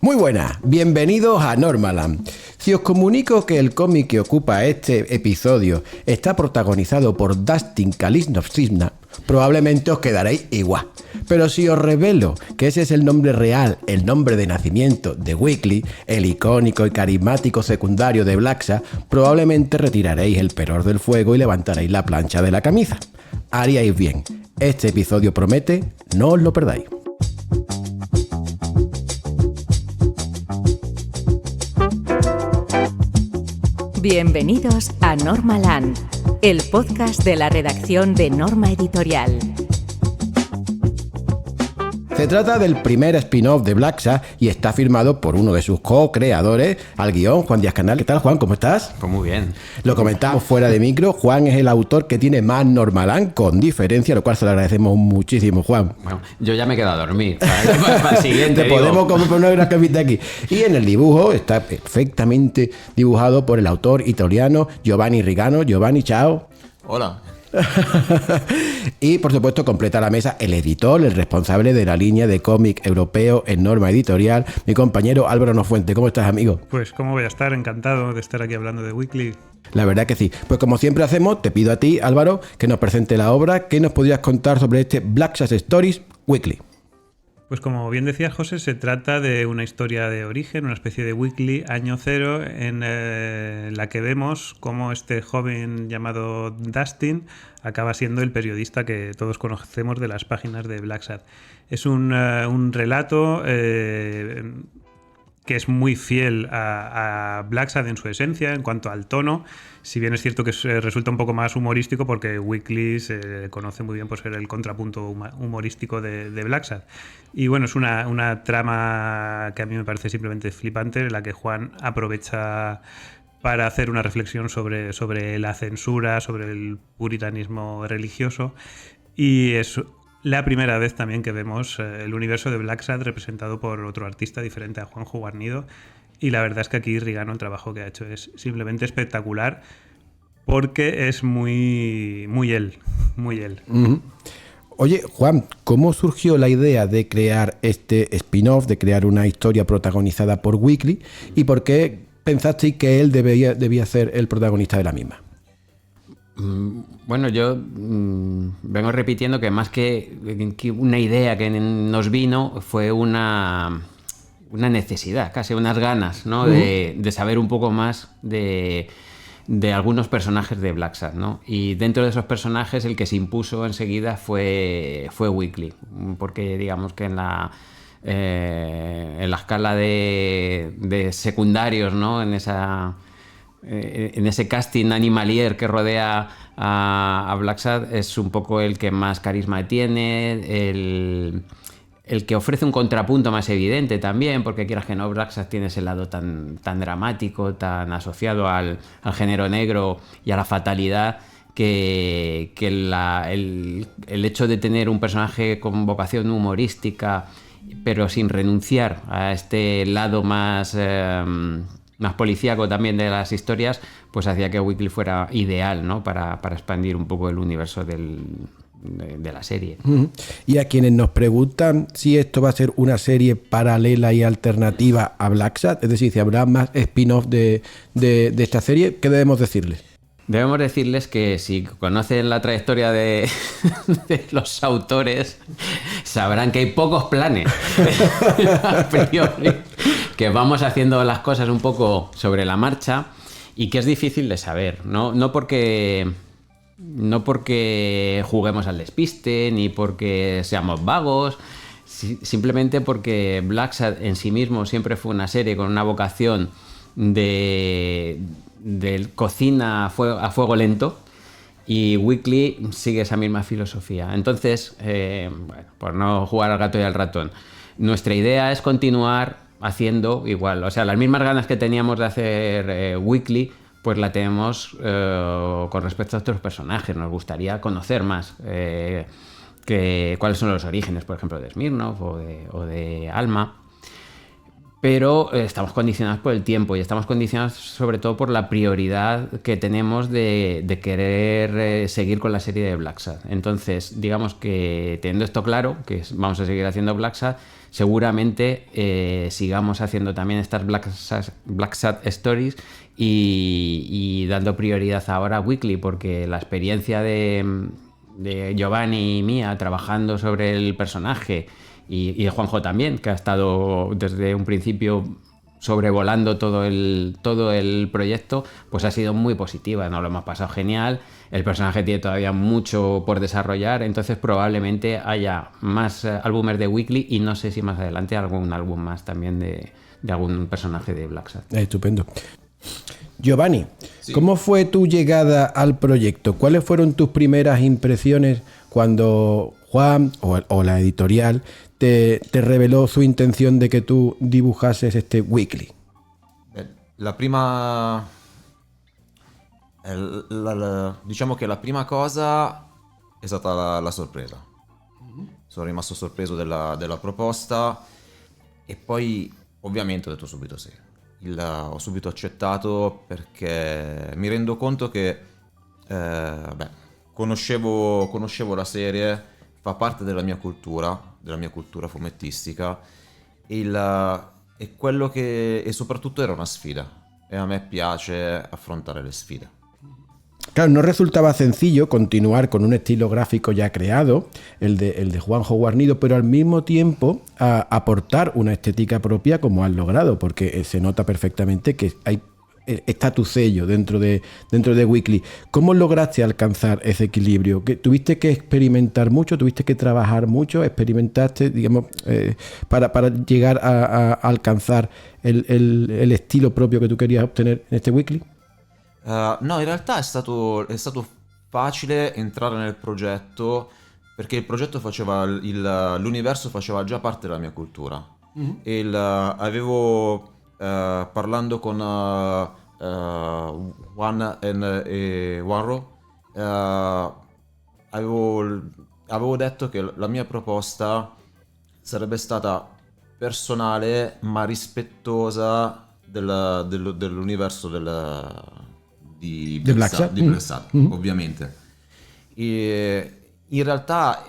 Muy buenas, bienvenidos a Normaland. Si os comunico que el cómic que ocupa este episodio está protagonizado por Dustin Kalinovsky, probablemente os quedaréis igual. Pero si os revelo que ese es el nombre real, el nombre de nacimiento de Weekly, el icónico y carismático secundario de Blacksad, probablemente retiraréis el peror del fuego y levantaréis la plancha de la camisa. Haríais bien. Este episodio promete, no os lo perdáis. Bienvenidos a Normaland, el podcast de la redacción de Norma Editorial. Se trata del primer spin-off de Blacksad y está firmado por uno de sus co-creadores, al guión, Juan Díaz Canal. ¿Qué tal, Juan? ¿Cómo estás? Pues muy bien. Lo comentamos fuera de micro. Juan es el autor que tiene más Normaland, con diferencia, lo cual se lo agradecemos muchísimo, Juan. Bueno, yo ya me he quedado a dormir. Para el siguiente, Te podemos comer por una gran camita aquí. Y en el dibujo está perfectamente dibujado por el autor italiano Giovanni Rigano. Giovanni, chao. Hola. Y por supuesto completa la mesa el editor, el responsable de la línea de cómic europeo en Norma Editorial, mi compañero Álvaro Nofuente. ¿Cómo estás, amigo? Pues cómo voy a estar, encantado de estar aquí hablando de Weekly. La verdad que sí. Pues como siempre hacemos, te pido a ti, Álvaro, que nos presente la obra. ¿Qué nos podrías contar sobre este Blacksad Stories Weekly? Pues como bien decías, José, se trata de una historia de origen, una especie de Weekly año cero, en la que vemos cómo este joven llamado Dustin acaba siendo el periodista que todos conocemos de las páginas de Blacksad. Es un relato que es muy fiel a Blacksad en su esencia, en cuanto al tono, si bien es cierto que resulta un poco más humorístico porque Weekly se conoce muy bien por ser el contrapunto humorístico de Blacksad. Y bueno, es una trama que a mí me parece simplemente flipante, en la que Juan aprovecha para hacer una reflexión sobre la censura, sobre el puritanismo religioso, y es la primera vez también que vemos el universo de Blacksad representado por otro artista diferente a Juanjo Guarnido, y la verdad es que aquí Rigano, el trabajo que ha hecho es simplemente espectacular porque es muy él, muy él. Uh-huh. Oye, Juan, ¿cómo surgió la idea de crear este spin-off, de crear una historia protagonizada por Weekly, y por qué pensasteis que él debía ser el protagonista de la misma? Bueno, yo vengo repitiendo que más que una idea que nos vino fue una necesidad, casi unas ganas, ¿no? De saber un poco más de algunos personajes de Blacksad, ¿no? Y dentro de esos personajes el que se impuso enseguida fue Weekly, porque digamos que en la escala de secundarios, ¿no? En ese casting animalier que rodea a Blacksad, es un poco el que más carisma tiene, el que ofrece un contrapunto más evidente también, porque quieras que no, Blacksad tiene ese lado tan dramático, tan asociado al género negro y a la fatalidad, que el hecho de tener un personaje con vocación humorística, pero sin renunciar a este lado más policíaco también de las historias, pues hacía que Weekly fuera ideal, ¿no? para expandir un poco el universo de la serie. Y a quienes nos preguntan si esto va a ser una serie paralela y alternativa a Blacksad, es decir, si habrá más spin-off de esta serie, ¿qué debemos decirles? Debemos decirles que si conocen la trayectoria de los autores, sabrán que hay pocos planes a priori, que vamos haciendo las cosas un poco sobre la marcha y que es difícil de saber, no porque juguemos al despiste ni porque seamos vagos, simplemente porque Blacksad en sí mismo siempre fue una serie con una vocación de cocina a fuego lento, y Weekly sigue esa misma filosofía. Entonces, por no jugar al gato y al ratón, nuestra idea es continuar haciendo igual, o sea, las mismas ganas que teníamos de hacer Weekly, pues la tenemos con respecto a otros personajes. Nos gustaría conocer más cuáles son los orígenes, por ejemplo, de Smirnoff o de Alma. pero estamos condicionados por el tiempo y estamos condicionados sobre todo por la prioridad que tenemos de querer seguir con la serie de Black Sad. Entonces, digamos que teniendo esto claro, que vamos a seguir haciendo Black Sad, seguramente sigamos haciendo también estas Black Sad Stories y dando prioridad ahora a Weekly, porque la experiencia de Giovanni y mía trabajando sobre el personaje y de Juanjo también, que ha estado desde un principio sobrevolando todo el proyecto, pues ha sido muy positiva, nos lo hemos pasado genial, el personaje tiene todavía mucho por desarrollar, entonces probablemente haya más álbumes de Weekly y no sé si más adelante algún álbum más también de algún personaje de Black Sad. Estupendo. Giovanni, Sí. ¿cómo fue tu llegada al proyecto? ¿Cuáles fueron tus primeras impresiones cuando Juan o la editorial te reveló su intención de que tú dibujases este Weekly? La prima... diciamo che la prima cosa è stata la sorpresa. Sono rimasto sorpreso della proposta e poi ovviamente ho detto subito sì. Ho subito accettato perché mi rendo conto che conoscevo la serie, fa parte della mia cultura fumettistica e quello che e soprattutto era una sfida e a me piace affrontare le sfide. Claro, no resultaba sencillo continuar con un estilo gráfico ya creado, el de Juanjo Guarnido, pero al mismo tiempo aportar una estética propia como has logrado, porque se nota perfectamente que está tu sello dentro de Weekly. ¿Cómo lograste alcanzar ese equilibrio? ¿Tuviste que experimentar mucho? ¿Tuviste que trabajar mucho? ¿Experimentaste, digamos, para llegar a alcanzar el estilo propio que tú querías obtener en este Weekly? No, in realtà è stato facile entrare nel progetto perché il progetto faceva l'universo faceva già parte della mia cultura. E avevo parlando con Juan e Juanro avevo detto che la mia proposta sarebbe stata personale ma rispettosa dell'universo di Black Sad. Di Black Sad, ovviamente. E in realtà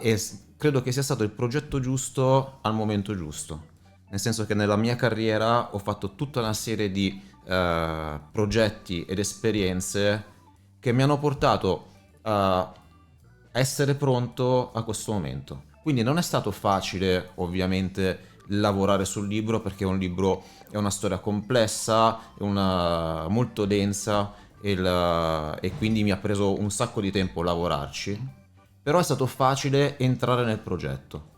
credo che sia stato il progetto giusto al momento giusto, nel senso che nella mia carriera ho fatto tutta una serie di progetti ed esperienze che mi hanno portato a essere pronto a questo momento. Quindi non è stato facile, ovviamente, lavorare sul libro perché un libro è una storia complessa, molto densa e quindi mi ha preso un sacco di tempo lavorarci, però è stato facile entrare nel progetto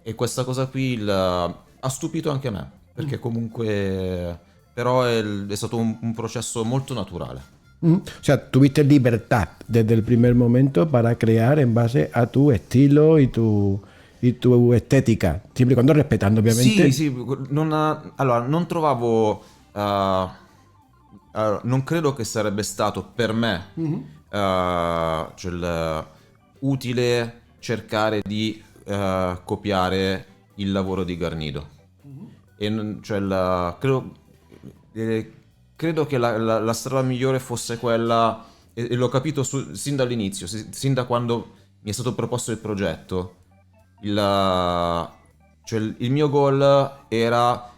e questa cosa qui ha stupito anche me perché comunque però è stato un processo molto naturale. O sea, tuviste libertad desde el primer momento para crear en base a tu estilo y tu estética, siempre y cuando respetando ovviamente. Sì, non trovavo non credo che sarebbe stato per me utile cercare di copiare il lavoro di Garnido. E credo che la strada migliore fosse quella, e l'ho capito sin dall'inizio, sin da quando mi è stato proposto il progetto. Il mio goal era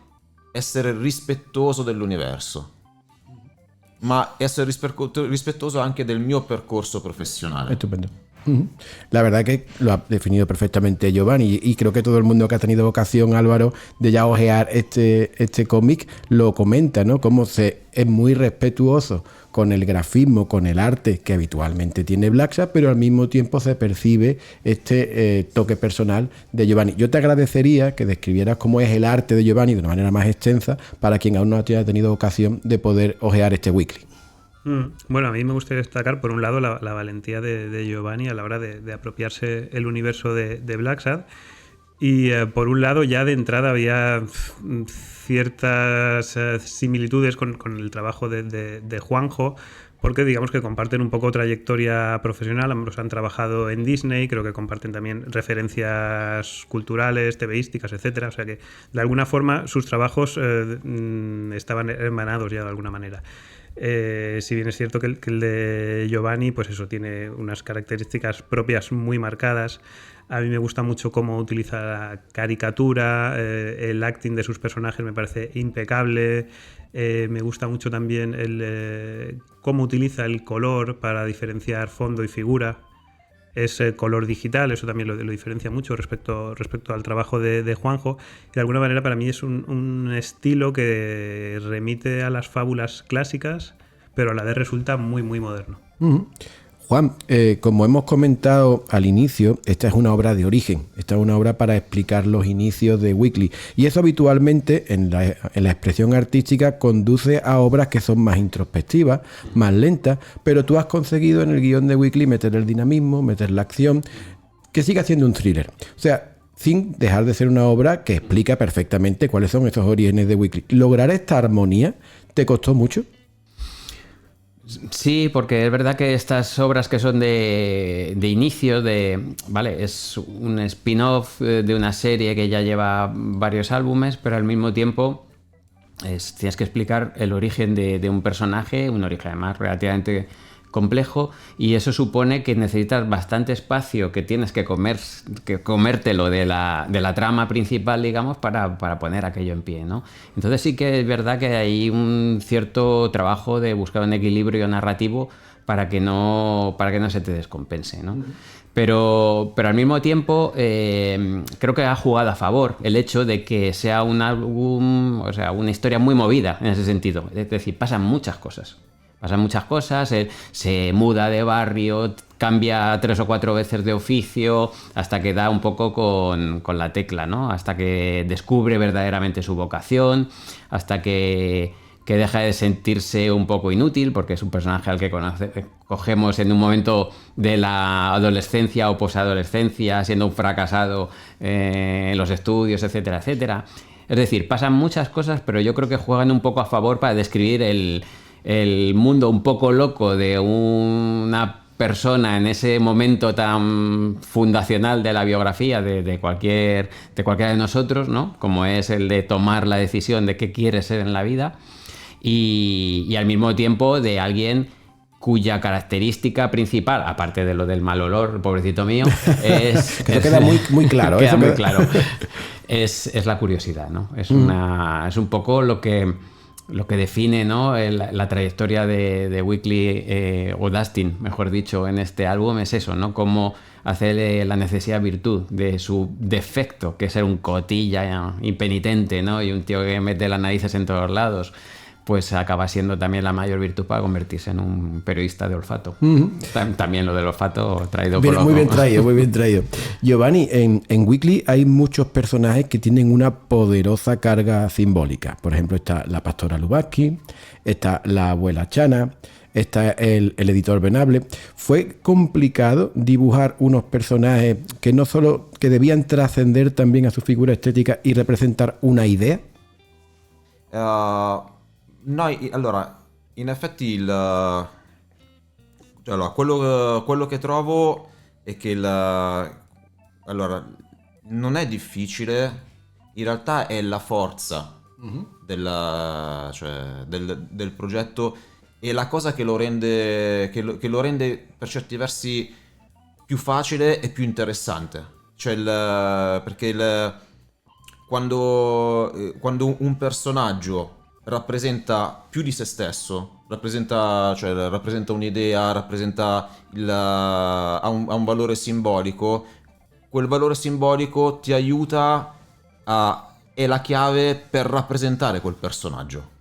essere rispettoso dell'universo, ma essere rispettoso anche del mio percorso professionale. Estupendo. La verdad que lo ha definido perfectamente Giovanni y creo que todo el mundo que ha tenido vocación, Álvaro, de ya ojear este cómic lo comenta, ¿no? Como es muy respetuoso con el grafismo, con el arte que habitualmente tiene Black Sad, pero al mismo tiempo se percibe este toque personal de Giovanni. Yo te agradecería que describieras cómo es el arte de Giovanni de una manera más extensa para quien aún no haya tenido ocasión de poder ojear este weekly. Bueno, a mí me gustaría destacar, por un lado, la valentía de Giovanni a la hora de apropiarse el universo de Black Sad. Y por un lado, ya de entrada había ciertas similitudes con el trabajo de Juanjo, porque digamos que comparten un poco trayectoria profesional, ambos han trabajado en Disney, creo que comparten también referencias culturales, tebeísticas, etcétera, o sea que de alguna forma sus trabajos estaban hermanados ya de alguna manera. Si bien es cierto que el de Giovanni, pues eso, tiene unas características propias muy marcadas. A mí me gusta mucho cómo utiliza la caricatura, el acting de sus personajes me parece impecable. Me gusta mucho también cómo utiliza el color para diferenciar fondo y figura. Es color digital, eso también lo diferencia mucho respecto al trabajo de Juanjo. Y de alguna manera para mí es un estilo que remite a las fábulas clásicas, pero a la vez resulta muy, muy moderno. Uh-huh. Juan, como hemos comentado al inicio, esta es una obra de origen, esta es una obra para explicar los inicios de Weekly, y eso habitualmente en la expresión artística conduce a obras que son más introspectivas, más lentas, pero tú has conseguido en el guión de Weekly meter el dinamismo, meter la acción, que siga siendo un thriller, o sea, sin dejar de ser una obra que explica perfectamente cuáles son esos orígenes de Weekly. ¿Lograr esta armonía te costó mucho? Sí, porque es verdad que estas obras que son de inicio, vale, es un spin-off de una serie que ya lleva varios álbumes, pero al mismo tiempo tienes que explicar el origen de un personaje, un origen además relativamente complejo, y eso supone que necesitas bastante espacio que tienes que comértelo de la trama principal, digamos, para poner aquello en pie, ¿no? Entonces sí que es verdad que hay un cierto trabajo de buscar un equilibrio narrativo para que no se te descompense, ¿no? Pero al mismo tiempo creo que ha jugado a favor el hecho de que sea un álbum, o sea, una historia muy movida en ese sentido. Es decir, pasan muchas cosas. Él se muda de barrio, cambia 3 o 4 veces de oficio, hasta que da un poco con la tecla, ¿no? Hasta que descubre verdaderamente su vocación, hasta que deja de sentirse un poco inútil, porque es un personaje al que cogemos en un momento de la adolescencia o posadolescencia, siendo un fracasado en los estudios, etcétera, etcétera. Es decir, pasan muchas cosas, pero yo creo que juegan un poco a favor para describir el mundo un poco loco de una persona en ese momento tan fundacional de la biografía de cualquiera de nosotros, ¿no? Como es el de tomar la decisión de qué quiere ser en la vida, y al mismo tiempo de alguien cuya característica principal, aparte de lo del mal olor, pobrecito mío, queda muy claro. Queda muy claro. Es la curiosidad, ¿no? Es un poco lo que define, ¿no? la trayectoria de Weekly, o Dustin, mejor dicho, en este álbum, es eso, ¿no? Cómo hacer la necesidad virtud de su defecto, que es ser un cotilla impenitente, ¿no? Y un tío que mete las narices en todos lados, pues acaba siendo también la mayor virtud para convertirse en un periodista de olfato. Uh-huh. También lo del olfato traído por muy bien traído. Giovanni, en Weekly hay muchos personajes que tienen una poderosa carga simbólica. Por ejemplo, está la pastora Lubatsky, está la abuela Chana, está el editor Venable. ¿Fue complicado dibujar unos personajes que no solo que debían trascender también a su figura estética y representar una idea? No, allora, in effetti allora, quello che trovo è che allora, non è difficile, in realtà è la forza del progetto, e la cosa che lo rende per certi versi più facile e più interessante. Cioè quando un personaggio rappresenta più di se stesso, rappresenta un'idea, ha un valore simbolico, quel valore simbolico ti aiuta è la chiave per rappresentare quel personaggio.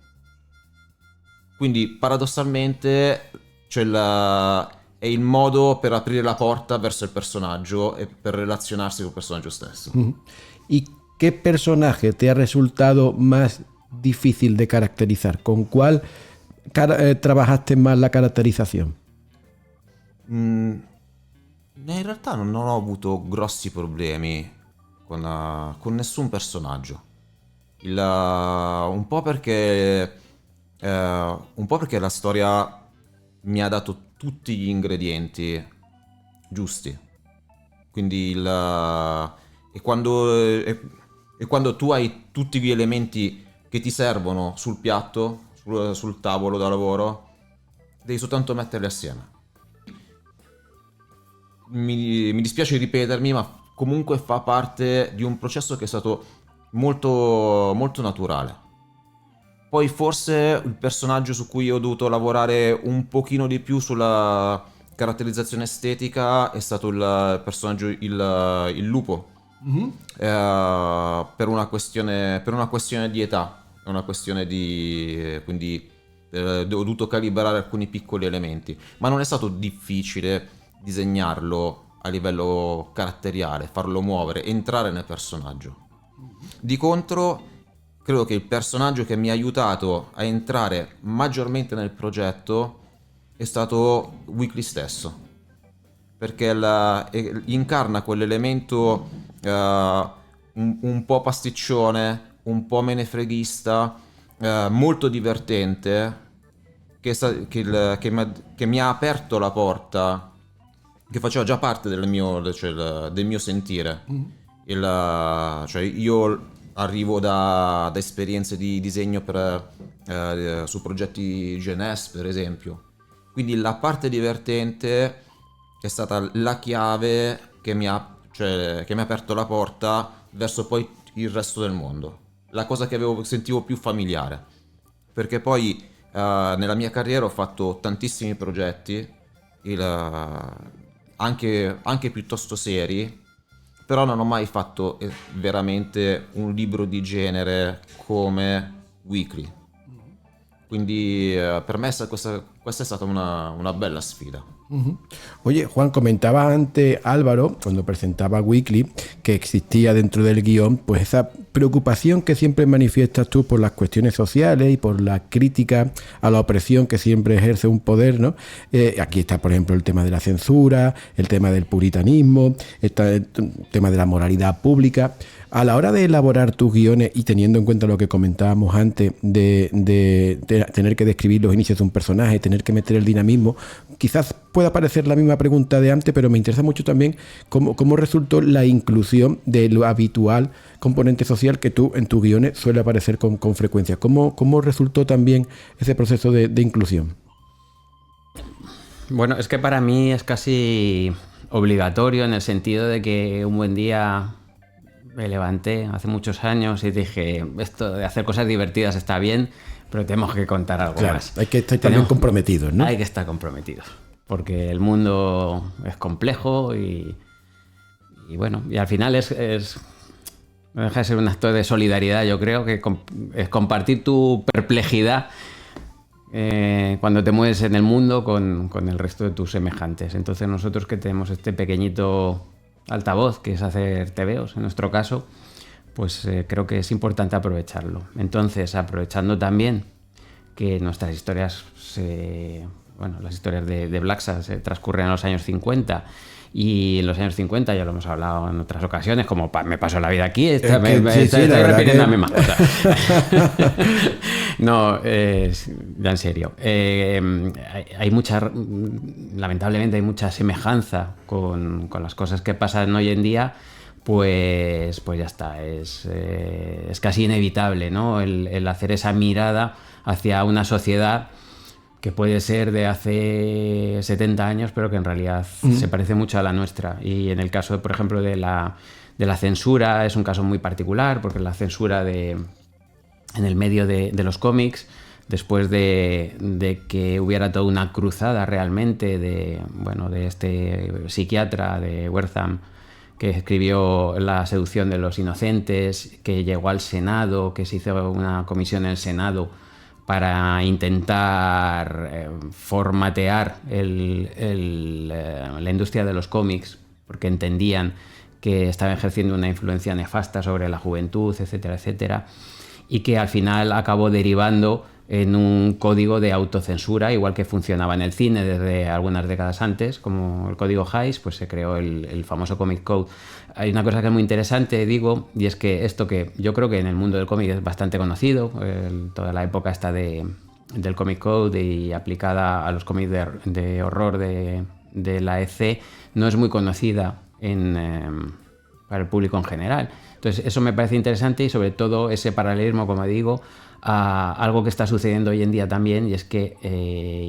Quindi paradossalmente è il modo per aprire la porta verso il personaggio e per relazionarsi col personaggio stesso. ¿Y qué personaje te ha resultado más difícil de caracterizar? ¿Con cuál trabajaste más la caratterizzazione? In realtà non ho avuto grossi problemi con nessun personaggio. Un po' perché la storia mi ha dato tutti gli ingredienti giusti. Quindi e quando tu hai tutti gli elementi che ti servono sul piatto, sul tavolo da lavoro, devi soltanto metterli assieme. Mi dispiace ripetermi, ma comunque fa parte di un processo che è stato molto, molto naturale. Poi forse il personaggio su cui ho dovuto lavorare un pochino di più sulla caratterizzazione estetica è stato il personaggio, il lupo. Per una questione di età, una questione di... quindi ho dovuto calibrare alcuni piccoli elementi, ma non è stato difficile disegnarlo a livello caratteriale, farlo muovere, entrare nel personaggio. Di contro, credo che il personaggio che mi ha aiutato a entrare maggiormente nel progetto è stato Weekly stesso, perché incarna quell'elemento un po' pasticcione, un po' menefreghista, molto divertente, che mi ha aperto la porta, che faceva già parte del mio sentire. Cioè io arrivo da esperienze di disegno su progetti Genes, per esempio, quindi la parte divertente è stata la chiave che mi ha aperto la porta verso poi il resto del mondo, la cosa che sentivo più familiare, perché poi nella mia carriera ho fatto tantissimi progetti, anche piuttosto seri, però non ho mai fatto veramente un libro di genere come Weekly. Quindi per me questa è stata una bella sfida. Oye, Juan, comentaba antes Álvaro, cuando presentaba Weekly, que existía dentro del guión pues esa preocupación que siempre manifiestas tú por las cuestiones sociales y por la crítica a la opresión que siempre ejerce un poder, ¿no? Aquí está, por ejemplo, el tema de la censura, el tema del puritanismo, está el tema de la moralidad pública. A la hora de elaborar tus guiones y teniendo en cuenta lo que comentábamos antes de tener que describir los inicios de un personaje, tener que meter el dinamismo, quizás pueda parecer la misma pregunta de antes, pero me interesa mucho también cómo resultó la inclusión de lo habitual componente social que tú en tus guiones suele aparecer con frecuencia. ¿Cómo resultó también ese proceso de inclusión? Bueno, es que para mí es casi obligatorio en el sentido de que un buen día me levanté hace muchos años y dije, esto de hacer cosas divertidas está bien, pero tenemos que contar algo más. Hay que estar también comprometidos, ¿no? Hay que estar comprometidos, porque el mundo es complejo y bueno, y al final no deja de ser un acto de solidaridad, yo creo, que es compartir tu perplejidad cuando te mueves en el mundo con el resto de tus semejantes. Entonces nosotros que tenemos este pequeñito altavoz, que es hacer tebeos, en nuestro caso, pues creo que es importante aprovecharlo. Entonces, aprovechando también que nuestras historias, las historias de Blacksad se transcurren en los años 50, y en los años 50, ya lo hemos hablado en otras ocasiones, como me paso la vida aquí, estoy repitiendo las mismas cosas. No, ya en serio. Lamentablemente hay mucha semejanza con las cosas que pasan hoy en día, pues ya está. Es casi inevitable, ¿no? El hacer esa mirada hacia una sociedad que puede ser de hace 70 años, pero que en realidad se parece mucho a la nuestra. Y en el caso, por ejemplo, de la censura, es un caso muy particular, porque la censura en el medio de los cómics, después de que hubiera toda una cruzada realmente de este psiquiatra de Wertham, que escribió La seducción de los inocentes, que llegó al Senado, que se hizo una comisión en el Senado para intentar formatear la industria de los cómics, porque entendían que estaba ejerciendo una influencia nefasta sobre la juventud, etcétera, etcétera, y que al final acabó derivando en un código de autocensura, igual que funcionaba en el cine desde algunas décadas antes, como el código Hays, pues se creó el famoso Comic Code. Hay una cosa que es muy interesante, digo, y es que esto que yo creo que en el mundo del cómic es bastante conocido, toda la época esta de del Comic Code y aplicada a los cómics de horror de la EC no es muy conocida para el público en general. Entonces eso me parece interesante y sobre todo ese paralelismo, como digo, a algo que está sucediendo hoy en día también, y es que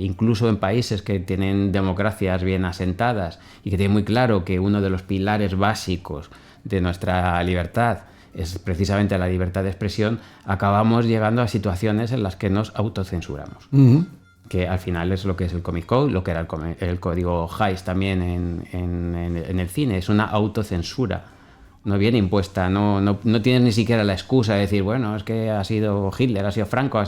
incluso en países que tienen democracias bien asentadas y que tienen muy claro que uno de los pilares básicos de nuestra libertad es precisamente la libertad de expresión, acabamos llegando a situaciones en las que nos autocensuramos. Que al final es lo que es el Comic Code, lo que era el código Hays también en el cine, es una autocensura. No viene impuesta, no tienes ni siquiera la excusa de decir, bueno, es que ha sido Hitler, ha sido Franco,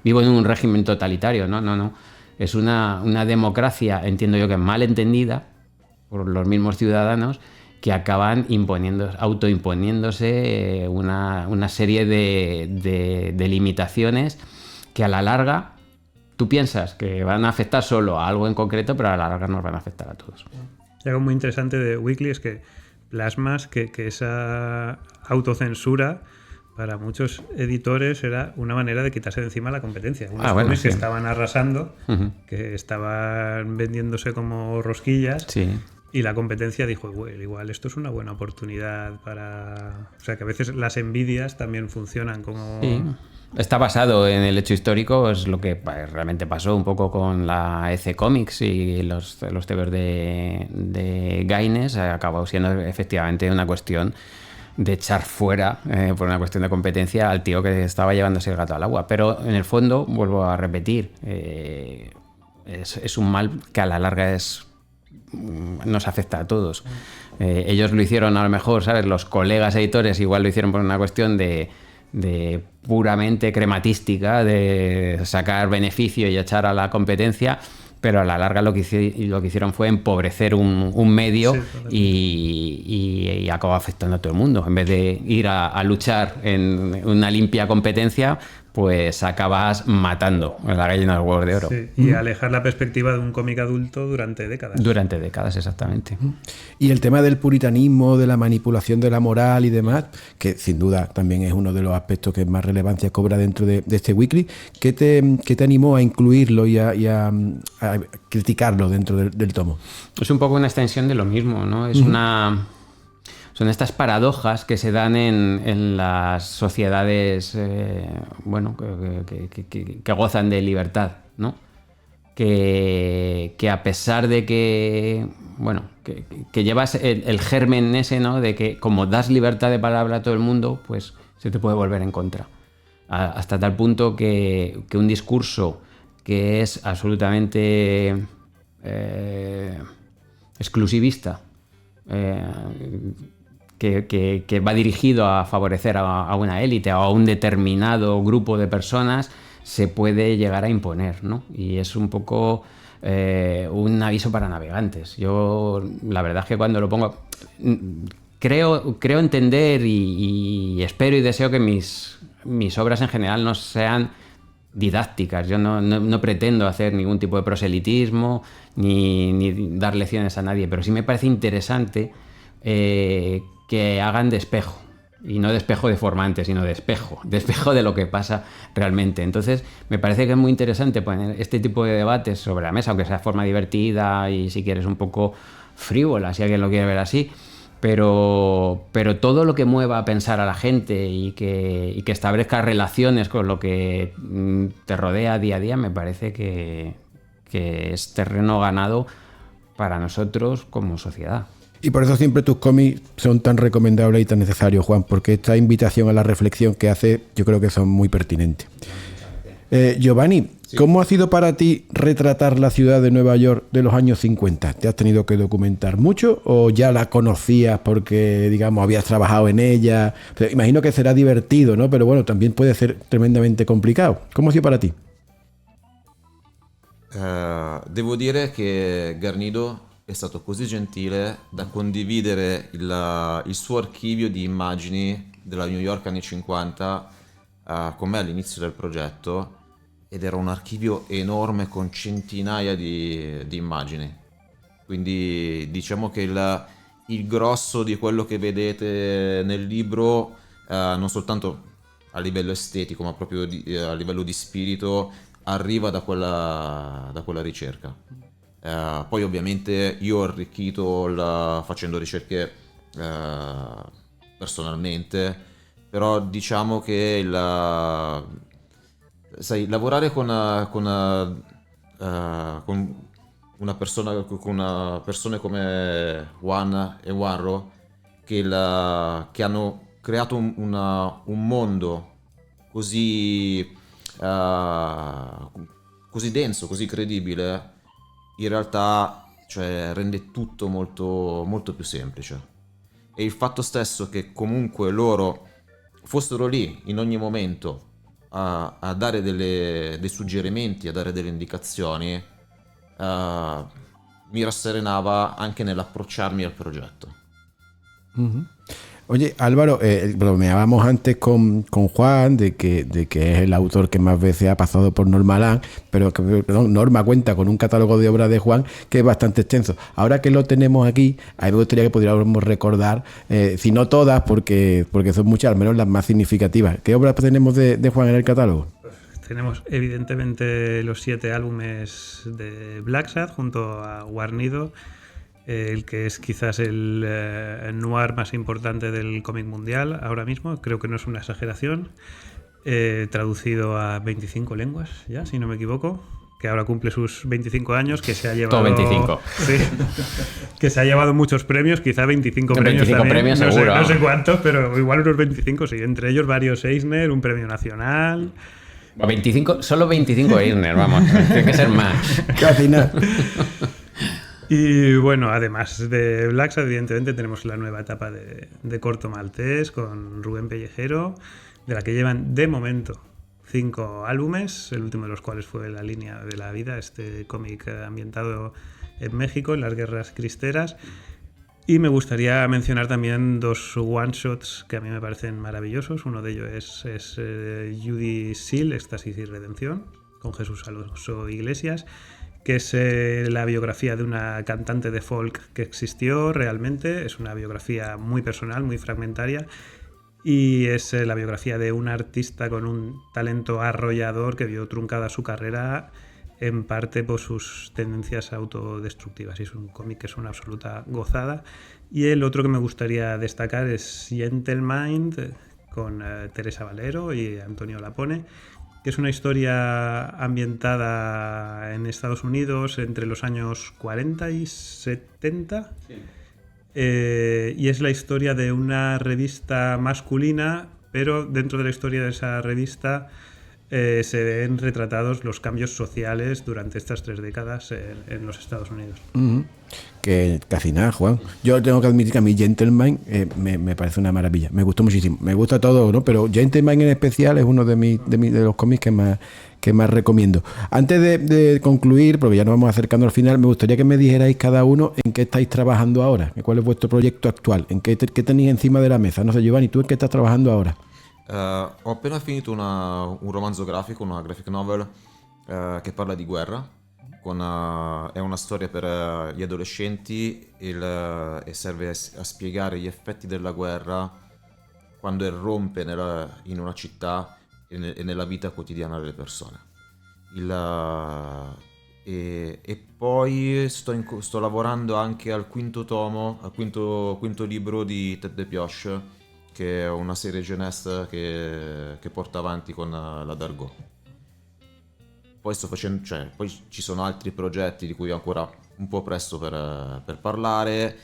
vivo en un régimen totalitario. No. Es una democracia, entiendo yo que mal entendida por los mismos ciudadanos, que acaban autoimponiéndose una serie de limitaciones que a la larga tú piensas que van a afectar solo a algo en concreto, pero a la larga nos van a afectar a todos. Y algo muy interesante de Weekly es que plasmas que esa autocensura para muchos editores era una manera de quitarse de encima la competencia. Unos cómics que estaban arrasando, que estaban vendiéndose como rosquillas, y la competencia dijo, bueno, igual esto es una buena oportunidad para... O sea, que a veces las envidias también funcionan como... Sí. Está basado en el hecho histórico, es lo que realmente pasó un poco con la EC Comics y los TVOs de Gaines. Acabó siendo efectivamente una cuestión de echar fuera, por una cuestión de competencia, al tío que estaba llevándose el gato al agua. Pero en el fondo, vuelvo a repetir, es un mal que a la larga nos afecta a todos. Ellos lo hicieron a lo mejor, ¿sabes? Los colegas editores igual lo hicieron por una cuestión de puramente crematística, de sacar beneficio y echar a la competencia, pero a la larga lo que hicieron fue empobrecer un medio y acabó afectando a todo el mundo. En vez de ir a luchar en una limpia competencia, pues acabas matando a la gallina de los huevos de oro. Sí, y alejar la perspectiva de un cómic adulto durante décadas. Durante décadas, exactamente. Y el tema del puritanismo, de la manipulación de la moral y demás, que sin duda también es uno de los aspectos que más relevancia cobra dentro de este weekly, ¿qué te animó a incluirlo y a criticarlo dentro del tomo? Es un poco una extensión de lo mismo, ¿no? Son estas paradojas que se dan en las sociedades que gozan de libertad, ¿no? Que a pesar de que llevas el germen ese, ¿no? De que como das libertad de palabra a todo el mundo, pues se te puede volver en contra. Hasta tal punto que un discurso que es absolutamente exclusivista, que va dirigido a favorecer a una élite o a un determinado grupo de personas, se puede llegar a imponer, ¿no? Y es un poco un aviso para navegantes. Yo, la verdad es que cuando lo pongo, creo entender y espero y deseo que mis obras en general no sean didácticas. Yo no pretendo hacer ningún tipo de proselitismo ni dar lecciones a nadie, pero sí me parece interesante que hagan de espejo, y no de espejo deformante, sino de espejo de lo que pasa realmente. Entonces me parece que es muy interesante poner este tipo de debates sobre la mesa, aunque sea de forma divertida y si quieres un poco frívola, si alguien lo quiere ver así, pero todo lo que mueva a pensar a la gente y que establezca relaciones con lo que te rodea día a día, me parece que es terreno ganado para nosotros como sociedad. Y por eso siempre tus cómics son tan recomendables y tan necesarios, Juan, porque esta invitación a la reflexión que hace, yo creo que son muy pertinentes. Giovanni, sí. ¿Cómo ha sido para ti retratar la ciudad de Nueva York de los años 50? ¿Te has tenido que documentar mucho o ya la conocías porque, digamos, habías trabajado en ella? Imagino que será divertido, ¿no? Pero bueno, también puede ser tremendamente complicado. ¿Cómo ha sido para ti? Devo dire che Garnido è stato così gentile da condividere il suo archivio di immagini della New York anni 50 con me all'inizio del progetto, ed era un archivio enorme con centinaia di immagini. Quindi diciamo che il grosso di quello che vedete nel libro, non soltanto a livello estetico ma proprio a livello di spirito, arriva da quella ricerca. Poi ovviamente io ho arricchito facendo ricerche personalmente, però diciamo che sai, lavorare con una persone come Juan e Warro che hanno creato un mondo così denso, così credibile, in realtà, cioè, rende tutto molto, molto più semplice. E il fatto stesso che comunque loro fossero lì in ogni momento a dare dei suggerimenti, a dare delle indicazioni, mi rasserenava anche nell'approcciarmi al progetto. Oye, Álvaro, bromeábamos antes con Juan de que es el autor que más veces ha pasado por Norma Norma cuenta con un catálogo de obras de Juan que es bastante extenso. Ahora que lo tenemos aquí, a mí me gustaría que pudiéramos recordar, si no todas, porque son muchas, al menos las más significativas. ¿Qué obras tenemos de Juan en el catálogo? Tenemos evidentemente los 7 álbumes de Black Sad junto a Guarnido, el que es quizás el noir más importante del cómic mundial ahora mismo, creo que no es una exageración, traducido a 25 lenguas ya, si no me equivoco, que ahora cumple sus 25 años, que se ha llevado... Todo 25. Sí, que se ha llevado muchos premios, quizá 25 premios 25 también, premios no seguro. No sé cuántos, pero igual unos 25 sí, entre ellos varios Eisner, un premio nacional... 25, solo 25 Eisner, vamos, tiene que ser más. Casi nada. Y bueno, además de Black Sad, evidentemente tenemos la nueva etapa de Corto Maltés con Rubén Pellejero, de la que llevan de momento 5 álbumes, el último de los cuales fue La Línea de la Vida, este cómic ambientado en México, en las guerras cristeras. Y me gustaría mencionar también 2 one-shots que a mí me parecen maravillosos. Uno de ellos es Judy Seal, Éxtasis y Redención, con Jesús Alonso Iglesias, que es la biografía de una cantante de folk que existió realmente. Es una biografía muy personal, muy fragmentaria, y es la biografía de un artista con un talento arrollador que vio truncada su carrera en parte por sus tendencias autodestructivas. Y es un cómic que es una absoluta gozada. Y el otro que me gustaría destacar es Gentlemind, con Teresa Valero y Antonio Lapone, que es una historia ambientada en Estados Unidos entre los años 40 y 70. Sí. Y es la historia de una revista masculina, pero dentro de la historia de esa revista se ven retratados los cambios sociales durante estas 3 décadas en los Estados Unidos. Que casi nada, Juan. Yo tengo que admitir que a mí Gentleman me parece una maravilla. Me gustó muchísimo. Me gusta todo, ¿no? Pero Gentleman en especial es uno de los cómics que más recomiendo. Antes de concluir, porque ya nos vamos acercando al final, me gustaría que me dijerais cada uno en qué estáis trabajando ahora. ¿Cuál es vuestro proyecto actual? ¿En qué tenéis encima de la mesa? No sé, Giovanni, ¿tú en qué estás trabajando ahora? Ho appena finito un romanzo grafico, una graphic novel che parla di guerra. È una storia per gli adolescenti e serve a spiegare gli effetti della guerra quando irrompe in una città e nella vita quotidiana delle persone. E poi sto lavorando anche al quinto tomo, al quinto libro di Tête de Pioche, che è una serie jeunesse che porta avanti con la Dargaud. Poi poi ci sono altri progetti di cui è ancora un po' presto per parlare,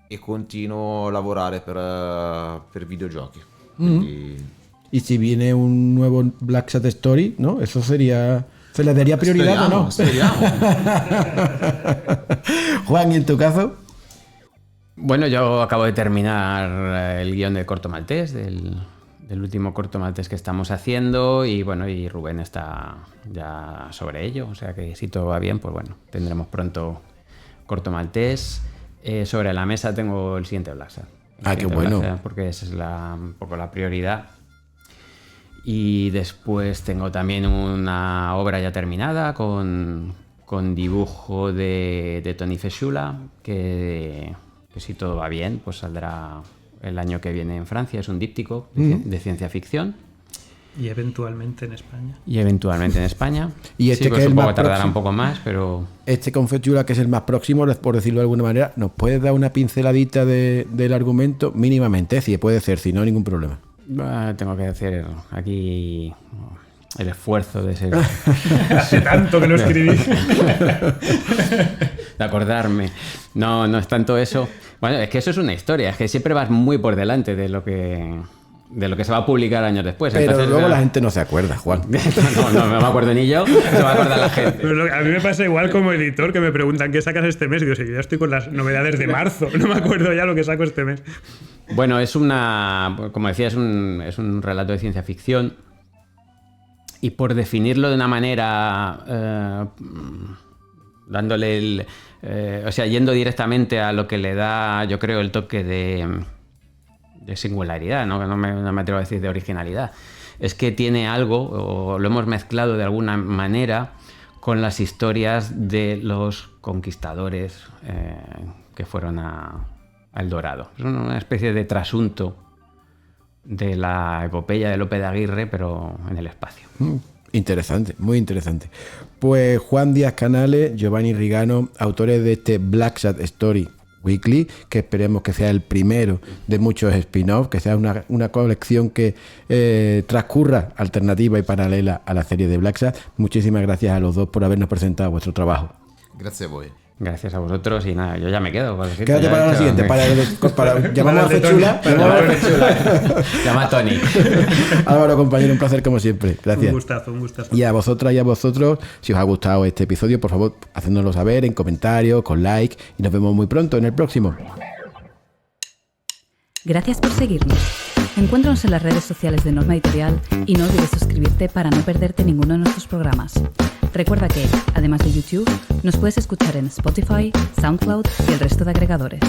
e continuo a lavorare per videogiochi. Quindi... Y si viene un nuevo Black Sad Story, ¿no? Eso sería... ¿Se le daría prioridad o no? Speriamo. Juan, ¿y en tu caso? Bueno, yo acabo de terminar el guión de Corto Maltés, del último Corto Maltés que estamos haciendo, y bueno, y Rubén está ya sobre ello, o sea que si todo va bien, pues bueno, tendremos pronto Corto Maltés. Sobre la mesa tengo el siguiente Black Sad. Qué bueno. Black Sad, porque esa es un poco la prioridad. Y después tengo también una obra ya terminada con dibujo de Tony Fesciula, que si todo va bien, pues saldrá el año que viene en Francia. Es un díptico de ciencia ficción. Y eventualmente en España. Y eventualmente en España. Y este sí, que pues es el supongo más que tardará próximo. un poco más, pero... Este con Fechula, que es el más próximo, por decirlo de alguna manera, ¿nos puedes dar una pinceladita del argumento? Mínimamente, si puede ser, si no, ningún problema. Tengo que hacer aquí el esfuerzo de ser... Hace tanto que lo escribí. de acordarme. No, no es tanto eso. Bueno, es que eso es una historia, es que siempre vas muy por delante de lo que se va a publicar años después. Pero Entonces, luego la gente no se acuerda, Juan. no me acuerdo ni yo, se va a acordar la gente. Pero a mí me pasa igual como editor, que me preguntan ¿qué sacas este mes? Y digo, si yo ya estoy con las novedades de marzo, no me acuerdo ya lo que saco este mes. Bueno, como decía, es un relato de ciencia ficción. Y por definirlo de una manera, dándole yendo directamente a lo que le da, yo creo, el toque de singularidad, ¿no? No me atrevo a decir de originalidad. Es que tiene algo, o lo hemos mezclado de alguna manera, con las historias de los conquistadores que fueron a El Dorado. Es una especie de trasunto de la epopeya de Lope de Aguirre, pero en el espacio. Interesante, muy interesante. Pues Juan Díaz Canales, Giovanni Rigano, autores de este Black Sad Story Weekly, que esperemos que sea el primero de muchos spin-offs, que sea una colección que transcurra alternativa y paralela a la serie de Black Sad. Muchísimas gracias a los dos por habernos presentado vuestro trabajo. Grazie a voi. Gracias a vosotros y nada, yo ya me quedo. Quédate para la siguiente, llamamos a Fechula. Llama a Tony. Álvaro, compañero, un placer como siempre. Gracias. Un gustazo. Y a vosotras y a vosotros, si os ha gustado este episodio, por favor, hacednoslo saber en comentarios, con like, y nos vemos muy pronto en el próximo. Gracias por seguirnos. Encuéntranos en las redes sociales de Norma Editorial y no olvides suscribirte para no perderte ninguno de nuestros programas. Recuerda que, además de YouTube, nos puedes escuchar en Spotify, SoundCloud y el resto de agregadores.